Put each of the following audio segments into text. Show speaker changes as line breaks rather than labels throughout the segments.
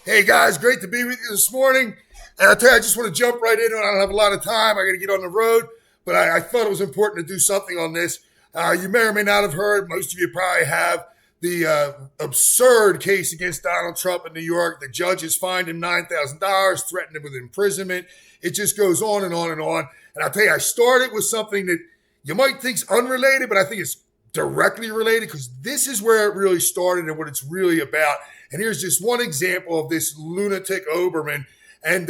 Hey guys, great to be with you this morning. And I'll tell you, I just want to jump right in. I don't have a lot of time. I got to get on the road, but I thought it was important to do something on this. You may or may not have heard, most of you probably have, the absurd case against Donald Trump in New York. The judges fined him $9,000, threatened him with imprisonment. It just goes on and on and on. And I'll tell you, I started with something that you might think's unrelated, but I think it's directly related because this is where it really started and what it's really about. And here's just one example of this lunatic Oberman. And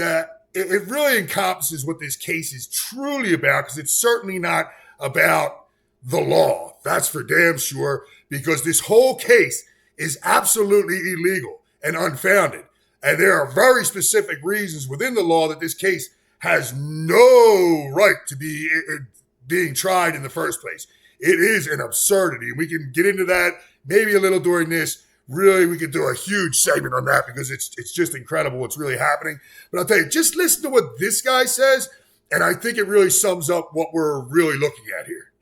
it really encompasses what this case is truly about, because it's certainly not about the law. That's for damn sure, because this whole case is absolutely illegal and unfounded. And there are very specific reasons within the law that this case has no right to be being tried in the first place. It is an absurdity. We can get into that maybe a little during this. Really, we could do a huge segment on that because it's just incredible what's really happening. But I'll tell you, just listen to what this guy says, and I think it really sums up what we're really looking at here.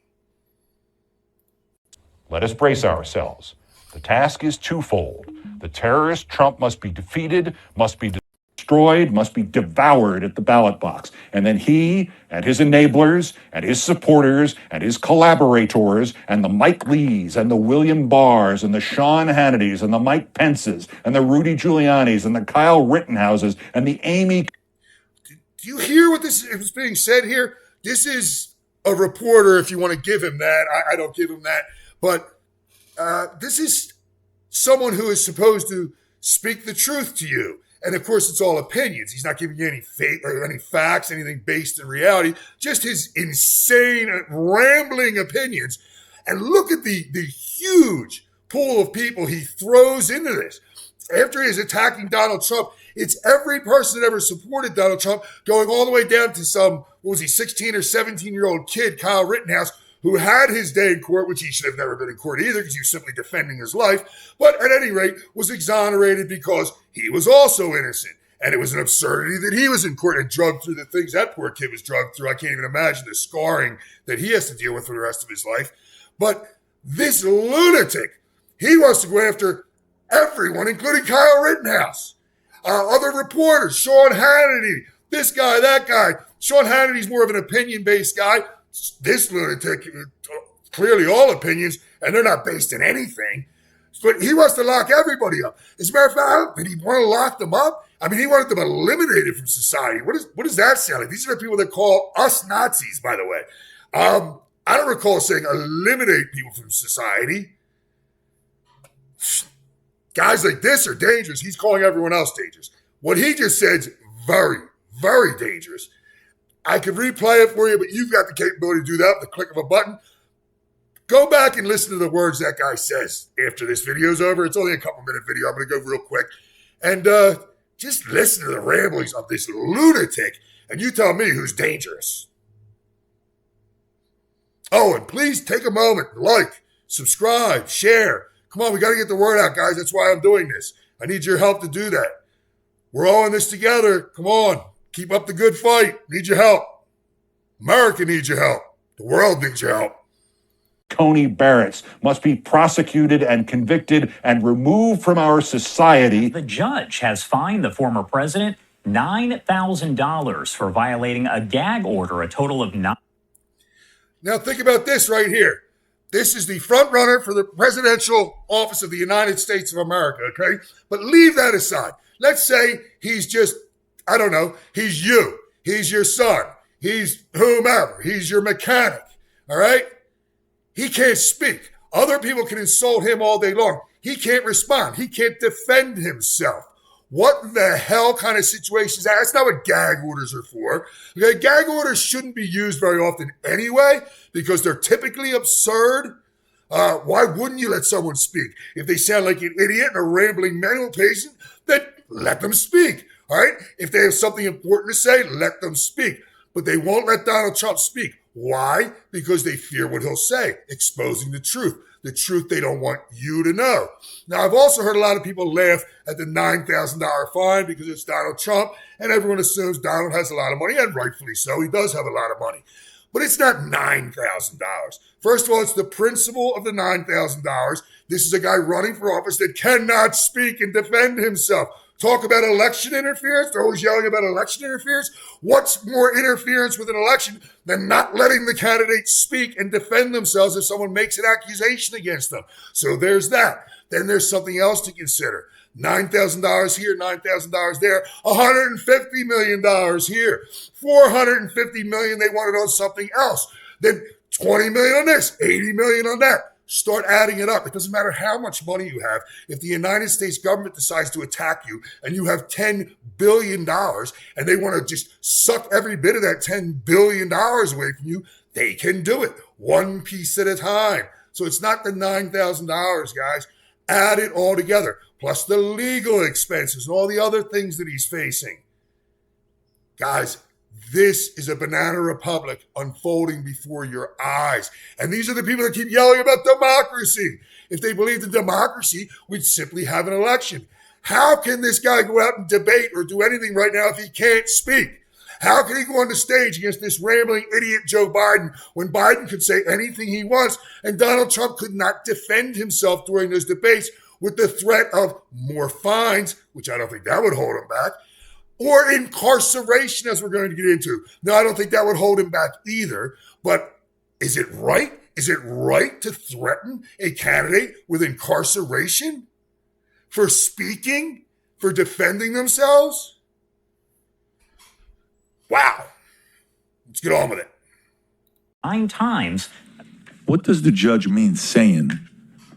Let us brace ourselves. The task is twofold. The terrorist Trump must be defeated, must be destroyed, must be devoured at the ballot box. And then he and his enablers and his supporters and his collaborators and the Mike Lees and the William Barrs and the Sean Hannitys and the Mike Pences and the Rudy Giulianis and the Kyle Rittenhouses and the Amy.
Do you hear what this is being said here? This is a reporter, if you want to give him that. I don't give him that. But this is someone who is supposed to speak the truth to you. And of course, it's all opinions. He's not giving you any faith or any facts, anything based in reality, just his insane, rambling opinions. And look at the huge pool of people he throws into this. After he's attacking Donald Trump, it's every person that ever supported Donald Trump, going all the way down to some, 16 or 17-year-old kid, Kyle Rittenhouse, who had his day in court, which he should have never been in court either because he was simply defending his life, but at any rate was exonerated because he was also innocent. And it was an absurdity that he was in court and drugged through the things that poor kid was drugged through. I can't even imagine the scarring that he has to deal with for the rest of his life. But this lunatic, he wants to go after everyone, including Kyle Rittenhouse, other reporters, Sean Hannity, this guy, that guy. Sean Hannity's more of an opinion-based guy. This lunatic, clearly all opinions, and they're not based in anything. But he wants to lock everybody up. As a matter of fact, did he want to lock them up? I mean, he wanted them eliminated from society. What does that sound like? These are the people that call us Nazis, by the way. I don't recall saying eliminate people from society. Guys like this are dangerous. He's calling everyone else dangerous. What he just said is very, very dangerous. I could replay it for you, but you've got the capability to do that with the click of a button. Go back and listen to the words that guy says after this video's over. It's only a couple-minute video. I'm going to go real quick. And just listen to the ramblings of this lunatic, and you tell me who's dangerous. Oh, and please take a moment, like, subscribe, share. Come on, we got to get the word out, guys. That's why I'm doing this. I need your help to do that. We're all in this together. Come on. Keep up the good fight. Need your help. America needs your help. The world needs your help.
Coney Barrett's must be prosecuted and convicted and removed from our society.
The judge has fined the former president $9,000 for violating a gag order, a total of $9,000.
Now think about this right here. This is the front runner for the presidential office of the United States of America, okay? But leave that aside. Let's say he's just, I don't know, he's you. He's your son. He's whomever. He's your mechanic, all right? He can't speak. Other people can insult him all day long. He can't respond. He can't defend himself. What the hell kind of situation is that? That's not what gag orders are for. Okay, gag orders shouldn't be used very often anyway because they're typically absurd. Why wouldn't you let someone speak? If they sound like an idiot and a rambling mental patient, then let them speak. All right? If they have something important to say, let them speak. But they won't let Donald Trump speak. Why? Because they fear what he'll say, exposing the truth they don't want you to know. Now, I've also heard a lot of people laugh at the $9,000 fine because it's Donald Trump, and everyone assumes Donald has a lot of money, and rightfully so. He does have a lot of money. But it's not $9,000. First of all, it's the principle of the $9,000. This is a guy running for office that cannot speak and defend himself. talk about election interference. They're always yelling about election interference. What's more interference with an election than not letting the candidates speak and defend themselves if someone makes an accusation against them? So there's that. Then there's something else to consider. $9,000 here, $9,000 there, $150 million here, $450 million they wanted on something else. Then $20 million on this, $80 million on that. Start adding it up. It doesn't matter how much money you have. If the United States government decides to attack you and you have $10 billion and they want to just suck every bit of that $10 billion away from you, they can do it one piece at a time. So it's not the $9,000, guys. Add it all together, plus the legal expenses and all the other things that he's facing. Guys, this is a banana republic unfolding before your eyes. And these are the people that keep yelling about democracy. If they believed in democracy, we'd simply have an election. How can this guy go out and debate or do anything right now if he can't speak? How can he go on the stage against this rambling idiot Joe Biden when Biden could say anything he wants and Donald Trump could not defend himself during those debates with the threat of more fines, which I don't think that would hold him back, or incarceration, as we're going to get into. No, I don't think that would hold him back either. But is it right? Is it right to threaten a candidate with incarceration for speaking, for defending themselves? Wow. Let's get on with it.
9 times.
What does the judge mean saying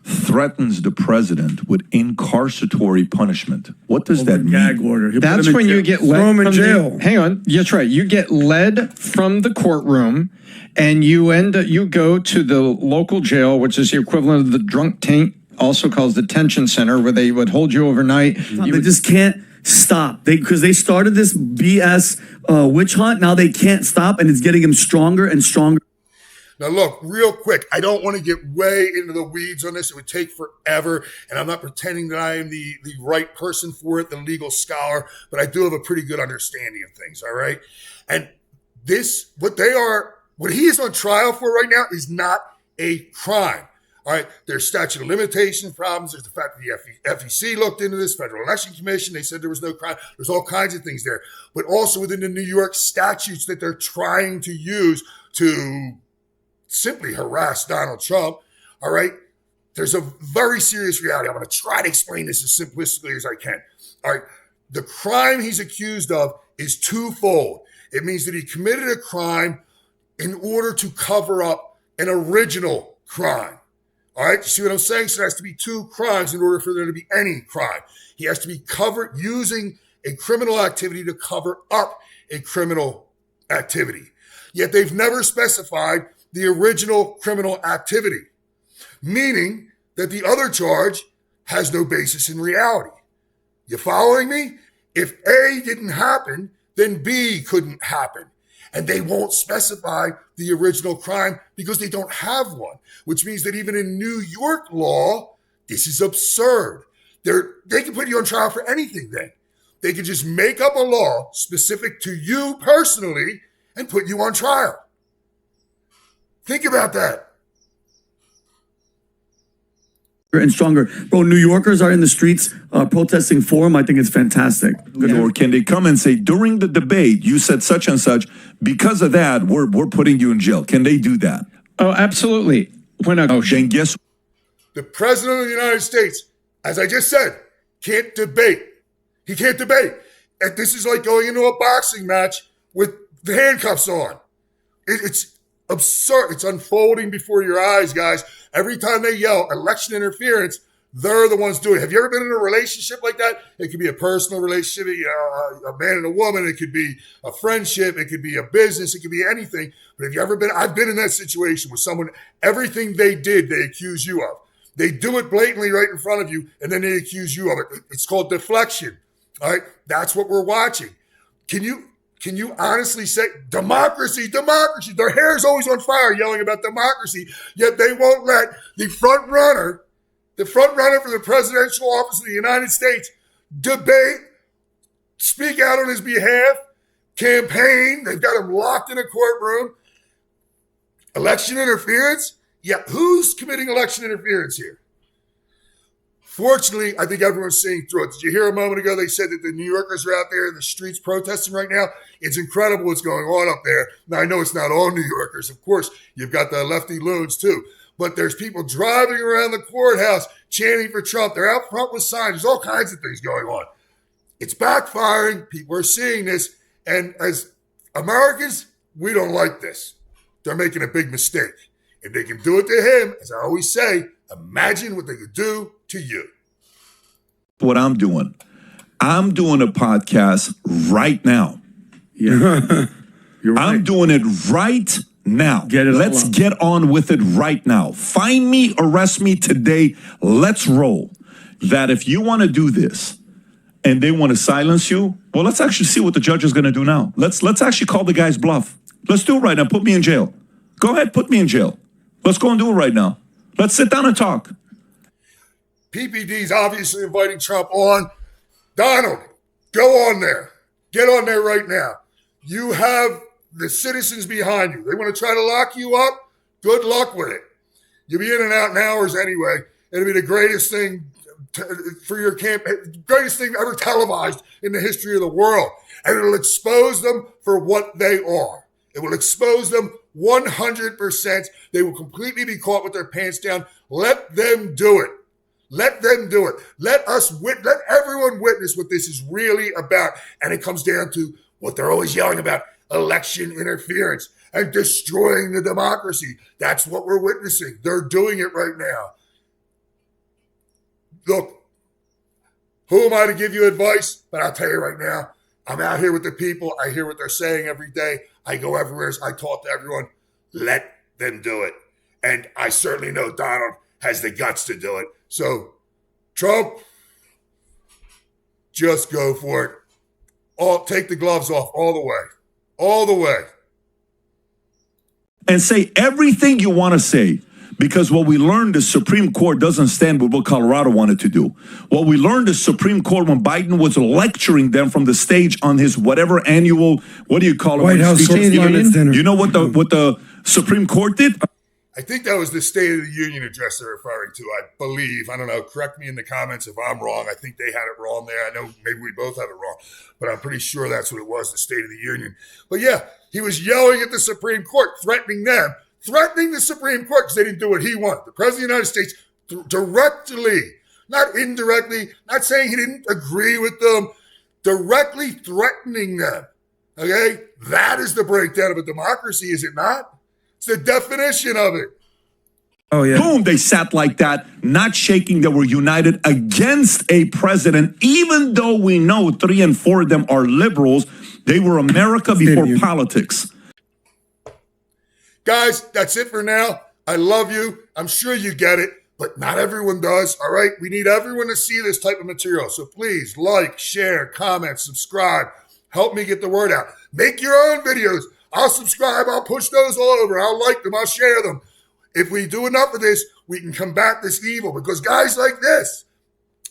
threatens the president with incarceratory punishment? What does that mean?
Gag order. He'll
That's
put him in
when
jail.
you get
Throw
led
him in
from
jail.
hang on, that's right. You get led from the courtroom, and you go to the local jail, which is the equivalent of the drunk tank, also called the detention center, where they would hold you overnight.
They just can't stop. Because they started this BS witch hunt. Now they can't stop, and it's getting them stronger and stronger.
Now, look, real quick, I don't want to get way into the weeds on this. It would take forever, and I'm not pretending that I am the right person for it, the legal scholar, but I do have a pretty good understanding of things, all right? And this, what he is on trial for right now is not a crime, all right? There's statute of limitations problems. There's the fact that the FEC looked into this, Federal Election Commission. They said there was no crime. There's all kinds of things there. But also within the New York statutes that they're trying to use to simply harass Donald Trump, all right? There's a very serious reality. I'm going to try to explain this as simplistically as I can. All right, the crime he's accused of is twofold. It means that he committed a crime in order to cover up an original crime. All right, you see what I'm saying? So there has to be 2 crimes in order for there to be any crime. He has to be covered using a criminal activity to cover up a criminal activity. Yet they've never specified the original criminal activity, meaning that the other charge has no basis in reality. You following me? If A didn't happen, then B couldn't happen. And they won't specify the original crime because they don't have one, which means that even in New York law, this is absurd. They can put you on trial for anything then. They could just make up a law specific to you personally and put you on trial. Think about that.
And stronger. Bro, New Yorkers are in the streets protesting for him. I think it's fantastic.
Or can they come and say, during the debate, you said such and such, because of that, we're putting you in jail? Can they do that?
Oh, absolutely.
Then guess
The president of the United States, as I just said, can't debate. He can't debate. And this is like going into a boxing match with the handcuffs on. It's absurd. It's unfolding before your eyes, guys. Every time they yell election interference, they're the ones doing it. Have you ever been in a relationship like that? It could be a personal relationship, a man and a woman. It could be a friendship. It could be a business. It could be anything. But have you ever been? I've been in that situation with someone, everything they did, they accuse you of. They do it blatantly right in front of you, and then they accuse you of it. It's called deflection. All right? That's what we're watching. Can you honestly say democracy? Their hair is always on fire yelling about democracy, yet they won't let the front runner for the presidential office of the United States debate, speak out on his behalf, campaign. They've got him locked in a courtroom. Election interference? Yeah, who's committing election interference here? Fortunately, I think everyone's seeing through it. Did you hear a moment ago they said that the New Yorkers are out there in the streets protesting right now? It's incredible what's going on up there. Now, I know it's not all New Yorkers. Of course, you've got the lefty loons too. But there's people driving around the courthouse chanting for Trump. They're out front with signs. There's all kinds of things going on. It's backfiring. People are seeing this. And as Americans, we don't like this. They're making a big mistake. If they can do it to him, as I always say, imagine what they could do to you.
What I'm doing a podcast right now.
Yeah. You're right.
I'm doing it right now.
Get it all
Let's
out.
get on with it right now. Find me, arrest me today. Let's roll. That if you want to do this and they want to silence you, well, let's actually see what the judge is going to do now. Let's actually call the guy's bluff. Let's do it right now. Put me in jail. Go ahead, put me in jail. Let's go and do it right now. Let's sit down and talk.
PPD's obviously inviting Trump on. Donald, go on there. Get on there right now. You have the citizens behind you. They want to try to lock you up. Good luck with it. You'll be in and out in hours anyway. It'll be the greatest thing for your campaign, greatest thing ever televised in the history of the world. And it'll expose them for what they are. It will expose them 100%. They will completely be caught with their pants down. Let them do it. Let them do it. Let everyone witness what this is really about. And it comes down to what they're always yelling about, election interference and destroying the democracy. That's what we're witnessing. They're doing it right now. Look, who am I to give you advice? But I'll tell you right now, I'm out here with the people. I hear what they're saying every day. I go everywhere. I talk to everyone. Let them do it. And I certainly know Donald has the guts to do it. So, Trump, just go for it. Take the gloves off all the way. All the way.
And say everything you want to say. Because what we learned, the Supreme Court doesn't stand with what Colorado wanted to do. What we learned, the Supreme Court, when Biden was lecturing them from the stage on his whatever annual, what do you call it?
White House
speech?
Limits Dinner.
You know what the Supreme Court did?
I think that was the State of the Union address they're referring to, I believe. I don't know. Correct me in the comments if I'm wrong. I think they had it wrong there. I know maybe we both have it wrong, but I'm pretty sure that's what it was, the State of the Union. But yeah, he was yelling at the Supreme Court, threatening them, threatening the Supreme Court because they didn't do what he wanted. The President of the United States directly, not indirectly, not saying he didn't agree with them, directly threatening them. Okay? That is the breakdown of a democracy, is it not? It's the definition of it.
Oh, yeah.
Boom, they sat like that, not shaking. They were united against a president, even though we know 3 and 4 of them are liberals. They were America before politics.
Guys, that's it for now. I love you. I'm sure you get it, but not everyone does. All right? We need everyone to see this type of material. So please like, share, comment, subscribe. Help me get the word out. Make your own videos. I'll subscribe. I'll push those all over. I'll like them. I'll share them. If we do enough of this, we can combat this evil, because guys like this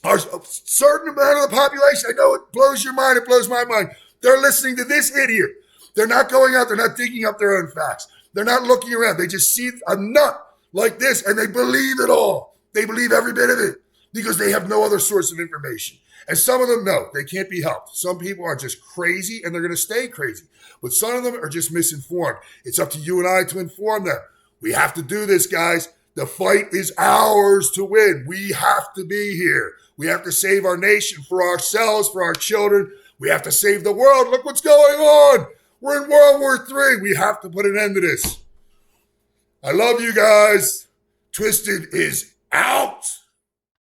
are a certain amount of the population. I know it blows your mind. It blows my mind. They're listening to this idiot. They're not going out. They're not digging up their own facts. They're not looking around. They just see a nut like this and they believe it all. They believe every bit of it because they have no other source of information. And some of them, no, they can't be helped. Some people are just crazy and they're going to stay crazy. But some of them are just misinformed. It's up to you and I to inform them. We have to do this, guys. The fight is ours to win. We have to be here. We have to save our nation, for ourselves, for our children. We have to save the world. Look what's going on. We're in World War III. We have to put an end to this. I love you guys. Twisted is out.